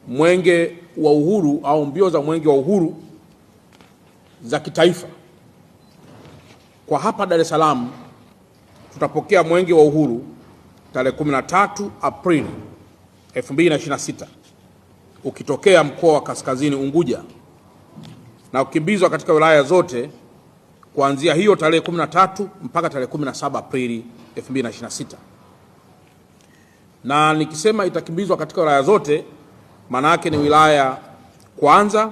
Mwenge wa Uhuru au mbio za Mwenge wa Uhuru za kitaifa. Kwa hapa Dar es Salaam tutapokea Mwenge wa Uhuru tarehe 13 Aprili 2026 ukitokea mkoa wa Kaskazini Unguja na ukimbizwa katika wilaya zote kuanzia hiyo tarehe 13 mpaka tarehe 17 Aprili 2026. Na nikisema itakimbizwa katika wilaya zote, maana yake ni wilaya kwanza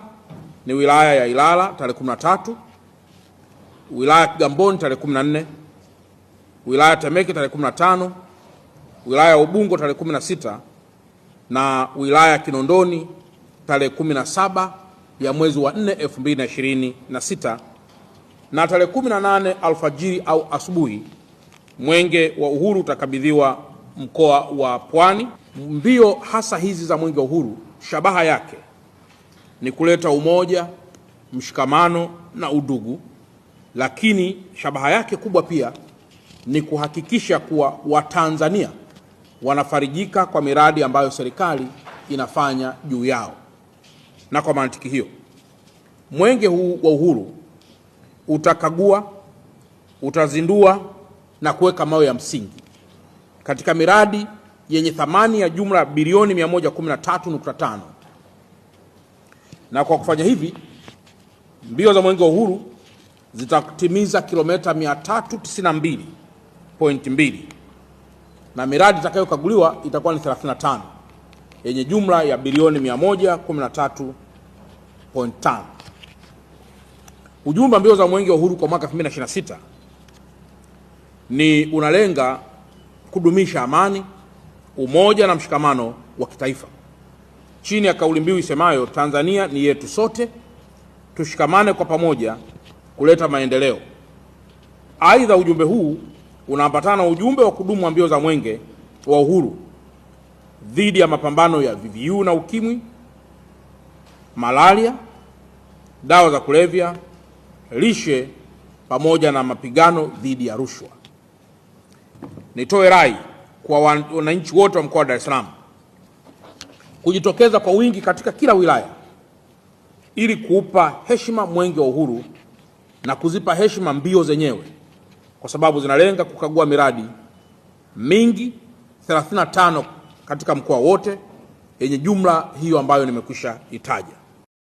ni wilaya ya Ilala tarehe 13, wilaya ya Kigamboni tarehe 14, wilaya ya Temeke tarehe 15, wilaya ya Ubungo tarehe 16 na wilaya ya Kinondoni tarehe 17 ya mwezi wa 4 2026, na tarehe 18 alfajiri au asubuhi Mwenge wa Uhuru utakabidhiwa mkoa wa Pwani. Mbio hasa hizi za Mwenge wa Uhuru, shabaha yake ni kuleta umoja, mshikamano na udugu, lakini shabaha yake kubwa pia ni kuhakikisha kuwa Watanzania wanafarijika kwa miradi ambayo serikali inafanya juu yao. Na kwa mantiki hiyo, Mwenge huu wa Uhuru utakagua, utazindua na kuweka mawe ya msingi katika miradi yenye thamani ya jumla bilioni 113.5. Na kwa kufanya hivi, mbio za Mwenge wa Uhuru zitatimiza kilomita 392.2 na miradi itakayokaguliwa itakuwa ni 35 yenye jumla ya bilioni 113.5. Ujumbe wa mbio za Mwenge wa Uhuru kwa mwaka 2026 ni unalenga kudumisha amani, umoja na mshikamano wa kitaifa chini ya kauli mbiu isemayo Tanzania ni yetu sote, tushikamane kwa pamoja kuleta maendeleo. Aidha, ujumbe huu unaambatana na ujumbe wa kudumu wa mbio za Mwenge wa Uhuru dhidi ya mapambano ya VVU na ukimwi, malaria, dawa za kulevya, lishe pamoja na mapigano dhidi ya rushwa. Nitoe rai kwa wananchi wote wa mkoa wa Dar es Salaam kujitokeza kwa wingi katika kila wilaya ili kuupa heshima Mwenge wa Uhuru na kuzipa heshima mbio zenyewe, kwa sababu zinalenga kukagua miradi mingi 35 katika mkoa wote yenye jumla hiyo ambayo nimekwisha itaja.